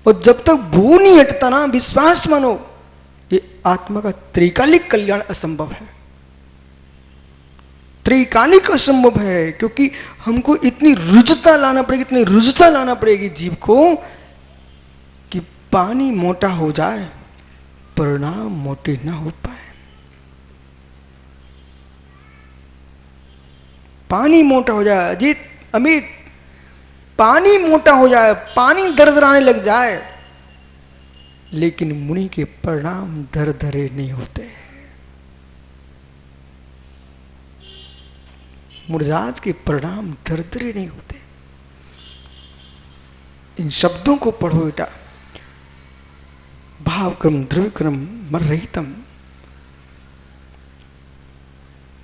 और जब तक वो नहीं हटता ना, विश्वास मानो, ये आत्मा का त्रिकालिक कल्याण असंभव है। त्रिकालिक असंभव है, क्योंकि हमको इतनी रुजता लाना पड़ेगी, इतनी रुजता लाना पड़ेगी जीव को कि पानी मोटा हो जाए, परिणाम मोटे ना हो पाए। पानी मोटा हो जाए, अजीत, अमित, पानी मोटा हो जाए, पानी दरदराने लग जाए, लेकिन मुनि के परिणाम दरदरे नहीं होते। मुनिराज के परिणाम दरदरे नहीं होते। इन शब्दों को पढ़ो बेटा। भावक्रम द्रव्यक्रम मर रहितम,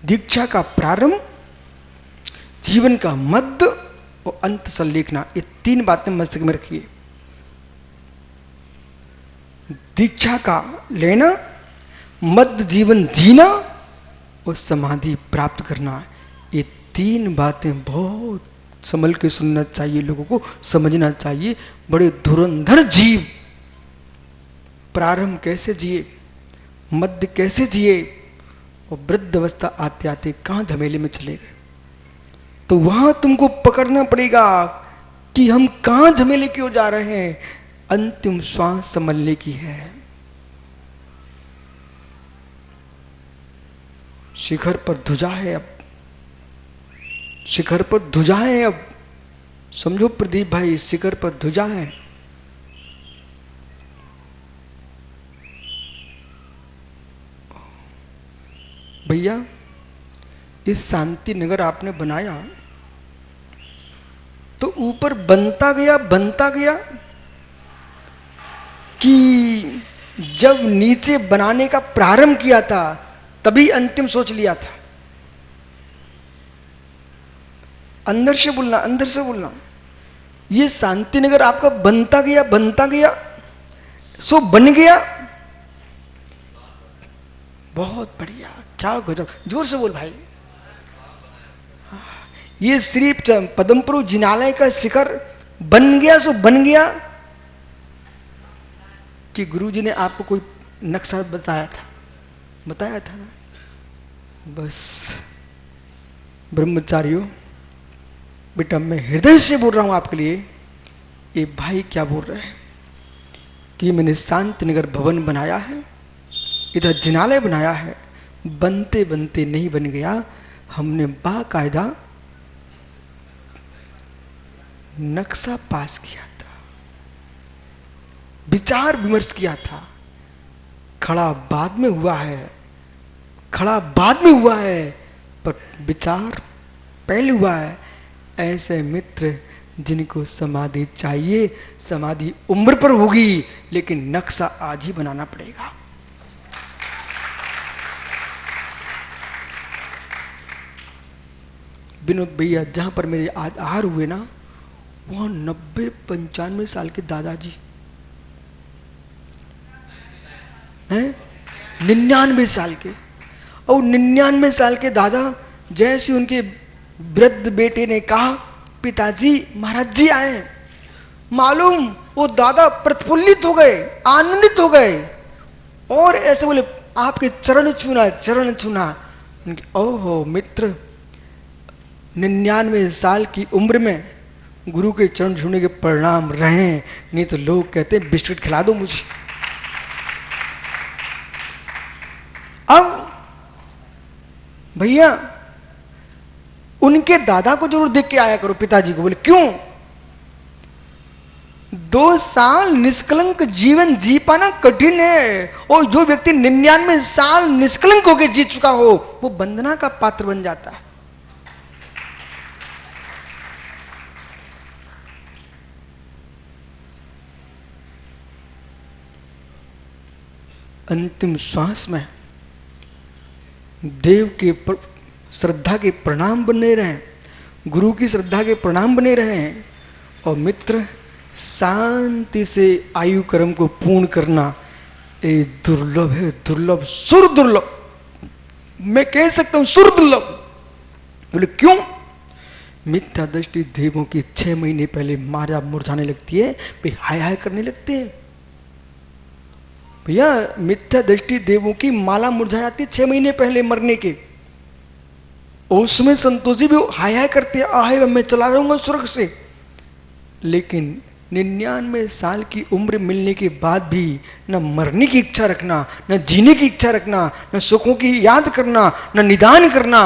दीक्षा का प्रारंभ, जीवन का मध्य और अंत संलेखना, ये 3 बातें मस्तक में रखिए। दीक्षा का लेना, मध्य जीवन जीना और समाधि प्राप्त करना, ये 3 बातें बहुत संभल के सुनना चाहिए, लोगों को समझना चाहिए। बड़े धुरंधर जीव प्रारंभ कैसे जिए, मध्य कैसे जिए, और वृद्ध अवस्था आते आते कहां झमेले में चले गए। तो वहां तुमको पकड़ना पड़ेगा कि हम कहां झमेले की ओर जा रहे हैं। अंतिम श्वास संभलने की है। शिखर पर ध्वजा है, अब शिखर पर ध्वजा है। अब समझो प्रदीप भाई, शिखर पर ध्वजा है। भैया, इस शांति नगर आपने बनाया तो ऊपर बनता गया कि जब नीचे बनाने का प्रारंभ किया था तभी अंतिम सोच लिया था? अंदर से बोलना। ये शांति नगर आपका बनता गया सो बन गया। बहुत बढ़िया, क्या गजब, जोर से बोल भाई। ये श्री पदमपुर जिनालय का शिखर बन गया सो बन गया कि गुरुजी ने आपको कोई नक्शा बताया था ना? बस ब्रह्मचारियों, बेटा मैं हृदय से बोल रहा हूं आपके लिए। ये भाई क्या बोल रहे हैं कि मैंने शांतिनगर भवन बनाया है, इधर जिनालय बनाया है, बनते बनते नहीं बन गया। हमने बाकायदा नक्शा पास किया था, विचार विमर्श किया था। खड़ा बाद में हुआ है, खड़ा बाद में हुआ है, पर विचार पहले हुआ है। ऐसे मित्र जिनको समाधि चाहिए, समाधि उम्र पर होगी, लेकिन नक्शा आज ही बनाना पड़ेगा। विनोद भैया जहां पर मेरे आज आहार हुए ना, वहां 90-95 साल के दादाजी हैं, 99 साल के। और 99 साल के दादा, जैसे उनके वृद्ध बेटे ने कहा पिताजी महाराज जी आए, मालूम वो दादा प्रफुल्लित हो गए, आनंदित हो गए और ऐसे बोले आपके चरण छूना, चरण छूना। ओहो मित्र, 99 साल की उम्र में गुरु के चरण छूने के परिणाम रहे, नहीं तो लोग कहते बिस्किट खिला दो मुझे। अब भैया उनके दादा को जरूर देख के आया करो, पिताजी को। बोले क्यों? 2 साल निष्कलंक जीवन जी पाना कठिन है, और जो व्यक्ति 99 साल निष्कलंक होकर जी चुका हो, वो वंदना का पात्र बन जाता है। अंतिम श्वास में देव के श्रद्धा के प्रणाम बने रहे, गुरु की श्रद्धा के प्रणाम बने रहे। और मित्र, शांति से आयु कर्म को पूर्ण करना ये दुर्लभ है, दुर्लभ, सुर दुर्लभ, मैं कह सकता हूं सुर दुर्लभ। बोले क्यों? मिथ्या दृष्टि देवों की 6 महीने पहले माया मुरझाने लगती है, वे हाय हाय करने लगते हैं। भैया मिथ्या दृष्टि देवों की माला मुरझा जाती 6 महीने पहले मरने के। उसमें संतोष जी भी हाय हाय करते, आए मैं चला जाऊंगा स्वर्ग से। लेकिन 99 साल की उम्र मिलने के बाद भी न मरने की इच्छा रखना, न जीने की इच्छा रखना, न सुखों की याद करना, न निदान करना,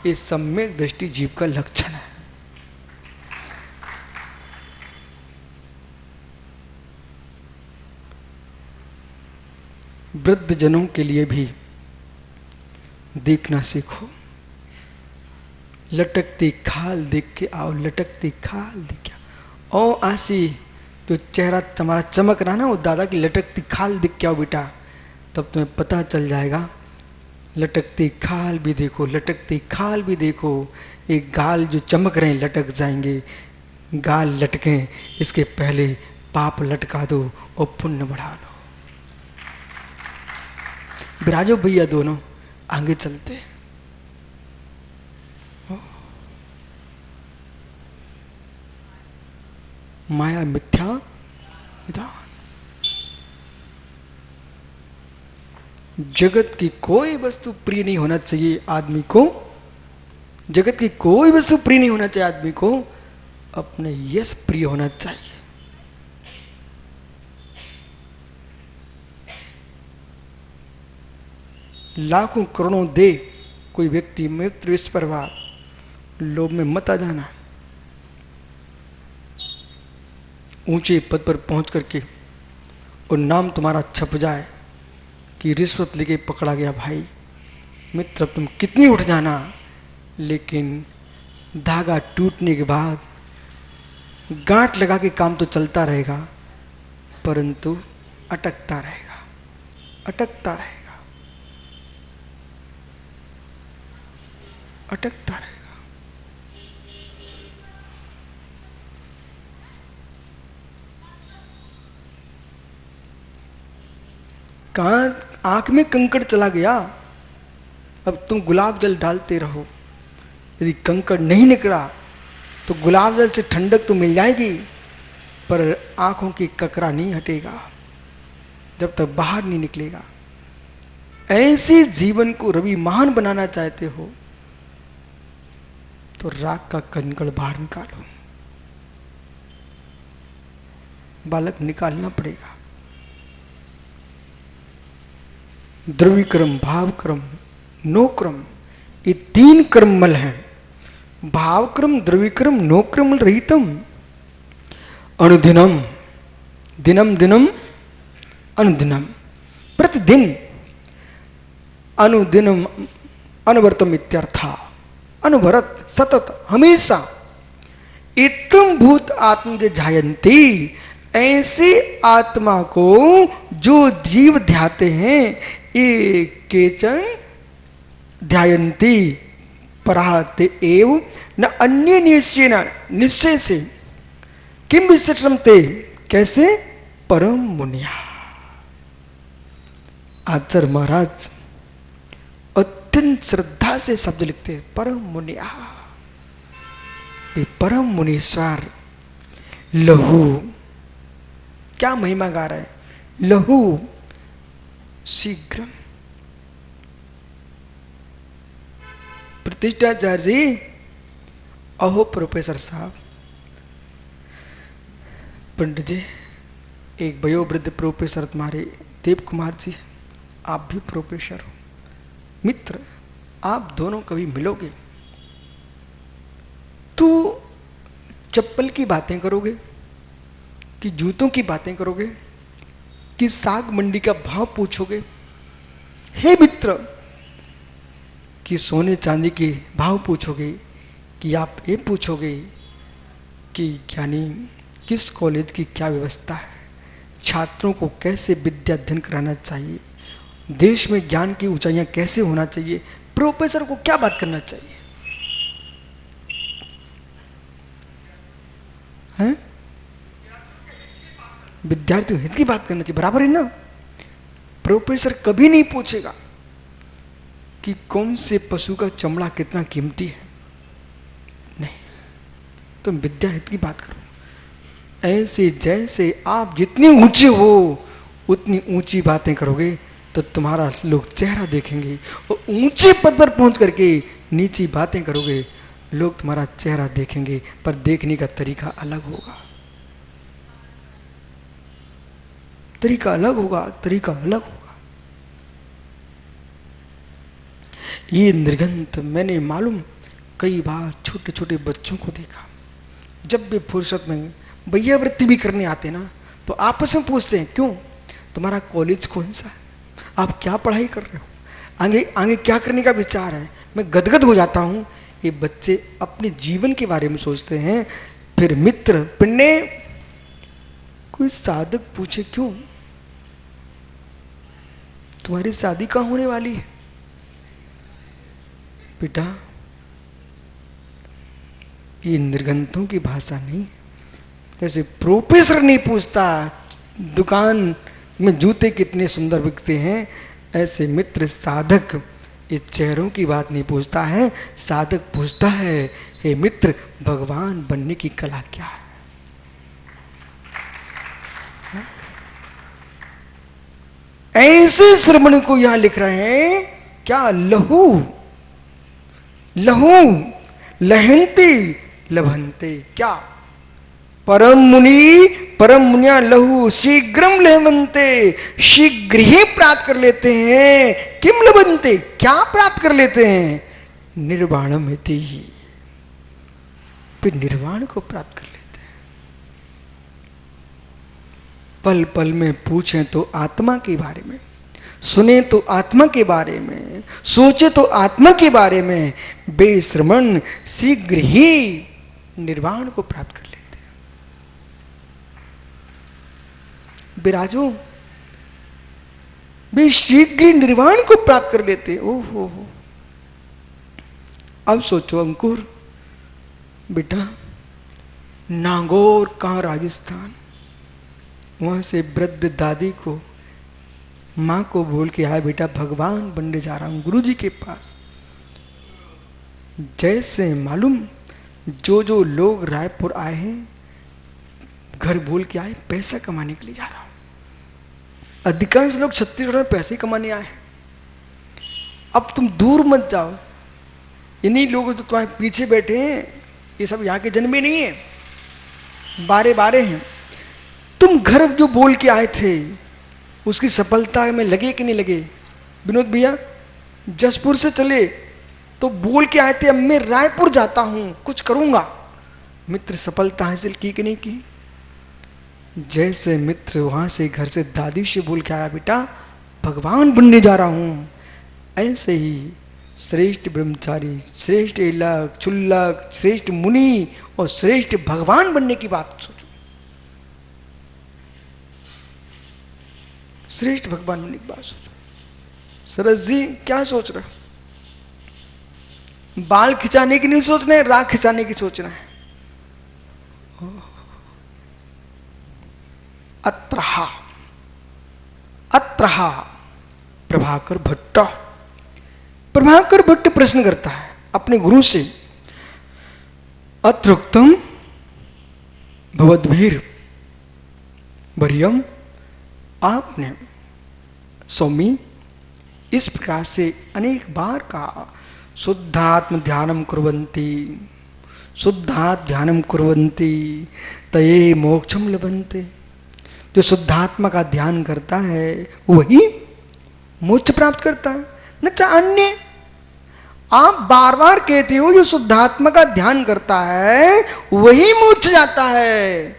ये सम्यक दृष्टि जीव का लक्षण है। वृद्ध जनों के लिए भी देखना सीखो। लटकती खाल देख के आओ, लटकती खाल देख के आओ। ओ आसी, जो चेहरा तुम्हारा चमक रहा ना, वो दादा की लटकती खाल देख के आओ बेटा, तब तुम्हें पता चल जाएगा। लटकती खाल भी देखो, लटकती खाल भी देखो। एक गाल जो चमक रहे हैं लटक जाएंगे, गाल लटके, इसके पहले पाप लटका दो और पुण्य बढ़ा लो। विराजो भैया दोनों आगे चलते। माया मिथ्या विधान। जगत की कोई वस्तु प्रिय नहीं होना चाहिए आदमी को, जगत की कोई वस्तु प्रिय नहीं होना चाहिए आदमी को, अपने यश प्रिय होना चाहिए। लाखों करोड़ों दे कोई व्यक्ति, मित्र, विश्व परिवार, लोभ में मत आ जाना। ऊंचे पद पर पहुंच करके और नाम तुम्हारा छप जाए कि रिश्वत लेके पकड़ा गया भाई, मित्र तुम कितनी उठ जाना, लेकिन धागा टूटने के बाद गांठ लगा के काम तो चलता रहेगा, परंतु अटकता रहेगा, अटकता रहेगा, अटकता रहेगा। कहाँ आंख में कंकड़ चला गया, अब तुम गुलाब जल डालते रहो। यदि कंकड़ नहीं निकला तो गुलाब जल से ठंडक तो मिल जाएगी, पर आंखों की ककरा नहीं हटेगा जब तक बाहर नहीं निकलेगा। ऐसे जीवन को रवि महान बनाना चाहते हो तो राग का कंकड़ बाहर निकालो, बालक निकालना पड़ेगा। द्रव्यक्रम, भावक्रम, नोक्रम, ये 3 क्रममल हैं। भावक्रम, द्रव्यक्रम, नोक्रम रहितम अनुदिनम, दिनम दिनम अनुदिनम, प्रतिदिन, अनुदिनम अनवरतम इत्यर्था, अनवरत, सतत, हमेशा। इत्तम भूत आत्म के जायंती, ऐसी आत्मा को जो जीव ध्याते हैं, ये केचन ध्यायंती पराहते एव न अन्य निश्चय से, किम विशिष्टमते, कैसे, परम मुनिया। आचार्य महाराज अत्यंत श्रद्धा से शब्द लिखते हैं, परम मुनिया। ये परम मुनीश्वर लहू, क्या महिमा गा रहा है, लहू शीघ्र। प्रतिष्ठाचार्य जी, अहो प्रोफेसर साहब, पंडित जी, एक वयोवृद्ध प्रोफेसर तुम्हारे देव कुमार जी, आप भी प्रोफेसर हो, मित्र, आप दोनों कभी मिलोगे तो चप्पल की बातें करोगे कि जूतों की बातें करोगे कि साग मंडी का भाव पूछोगे? हे मित्र, कि सोने चांदी के भाव पूछोगे कि आप ये पूछोगे कि यानी किस कॉलेज की क्या व्यवस्था है, छात्रों को कैसे विद्या अध्ययन कराना चाहिए, देश में ज्ञान की ऊंचाइयां कैसे होना चाहिए, प्रोफेसर को क्या बात करना चाहिए हैं? विद्यार्थियों हित की बात करना चाहिए, बराबर है ना। प्रोफेसर कभी नहीं पूछेगा कि कौन से पशु का चमड़ा कितना कीमती है, नहीं, तुम विद्या हित की बात करो। ऐसे जैसे आप जितने ऊंचे हो उतनी ऊंची बातें करोगे तो तुम्हारा लोग चेहरा देखेंगे, और ऊंचे पद पर पहुंच करके नीची बातें करोगे, लोग तुम्हारा चेहरा देखेंगे, पर देखने का तरीका अलग होगा, तरीका अलग होगा, तरीका अलग होगा। ये निर्गंत मैंने मालूम कई बार छोटे छोटे बच्चों को देखा, जब भी फुर्सत में भैया वृत्ति भी करने आते ना तो आपस में पूछते हैं, क्यों, तुम्हारा कॉलेज कौन सा है, आप क्या पढ़ाई कर रहे हो, आगे आगे क्या करने का विचार है। मैं गदगद हो जाता हूँ। ये बच्चे अपने जीवन के बारे में सोचते हैं। फिर मित्र पिंडे, कोई साधक पूछे, क्यों तुम्हारी शादी कहाँ होने वाली है? बेटा, ये निर्गंतों की भाषा नहीं। जैसे प्रोफेसर नहीं पूछता दुकान में जूते कितने सुंदर बिकते हैं, ऐसे मित्र साधक ये चेहरों की बात नहीं पूछता है। साधक पूछता है, हे मित्र, भगवान बनने की कला क्या है? ऐसे श्रमण को यहां लिख रहे हैं, क्या, लहू लहू लहंती लभंते, क्या, परम मुनि, परम मुनिया लहू शीघ्रम लहमंते, शीघ्र ही प्राप्त कर लेते हैं। किम लभंते, क्या प्राप्त कर लेते हैं? निर्वाणम इति, फिर निर्वाण को प्राप्त कर लेते हैं। पल पल में पूछें तो आत्मा के बारे में, सुने तो आत्मा के बारे में, सोचे तो आत्मा के बारे में, बेश्रमण शीघ्र ही निर्वाण को प्राप्त कर लेते हैं। विराजो, वे शीघ्र निर्वाण को प्राप्त कर लेते हैं। ओहो, अब सोचो अंकुर, बेटा, नागौर कहाँ, राजस्थान, वहां से वृद्ध दादी को, माँ को बोल के आया, बेटा भगवान बनने जा रहा हूं गुरु जी के पास। जैसे मालूम जो जो लोग रायपुर आए हैं, घर बोल के आए, पैसा कमाने के लिए जा रहा हूं। अधिकांश लोग छत्तीसगढ़ में पैसे कमाने आए हैं। अब तुम दूर मत जाओ, इन्हीं लोग जो तुम्हारे पीछे बैठे हैं ये सब यहाँ के जन्मे नहीं है, बारे बारे हैं। तुम घर जो बोल के आए थे उसकी सफलता में लगे कि नहीं लगे? विनोद भैया जसपुर से चले तो बोल के आए थे अब मैं रायपुर जाता हूं, कुछ करूंगा। मित्र सफलता हासिल की कि नहीं की? जैसे मित्र वहां से घर से दादी से बोल के आया बेटा भगवान बनने जा रहा हूं, ऐसे ही श्रेष्ठ ब्रह्मचारी, श्रेष्ठ इलक, चुल्लक, श्रेष्ठ मुनि और श्रेष्ठ भगवान बनने की बात सोचो। श्रेष्ठ भगवान बनने की बात सोचो। सरस जी क्या सोच रहे? बाल खिंचाने की नहीं सोचना है, राख खिंचाने की सोचना है। अत्रहा अत्रहा प्रभाकर भट्ट। प्रभाकर भट्ट प्रश्न करता है अपने गुरु से, अत्रोक्तम भवद्भिर वर्यम, आपने स्वामी इस प्रकार से अनेक बार कहा, शुद्धात्म ध्यानम कुर्वन्ति, शुद्धात्म ध्यानम कुर्वन्ति तये मोक्षम लभन्ते। जो शुद्धात्मा का ध्यान करता है वही मोक्ष प्राप्त करता है, न चाहे अन्य। आप बार बार कहते हो जो शुद्धात्मा का ध्यान करता है वही मोक्ष जाता है,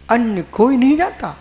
अन्य कोई नहीं जाता।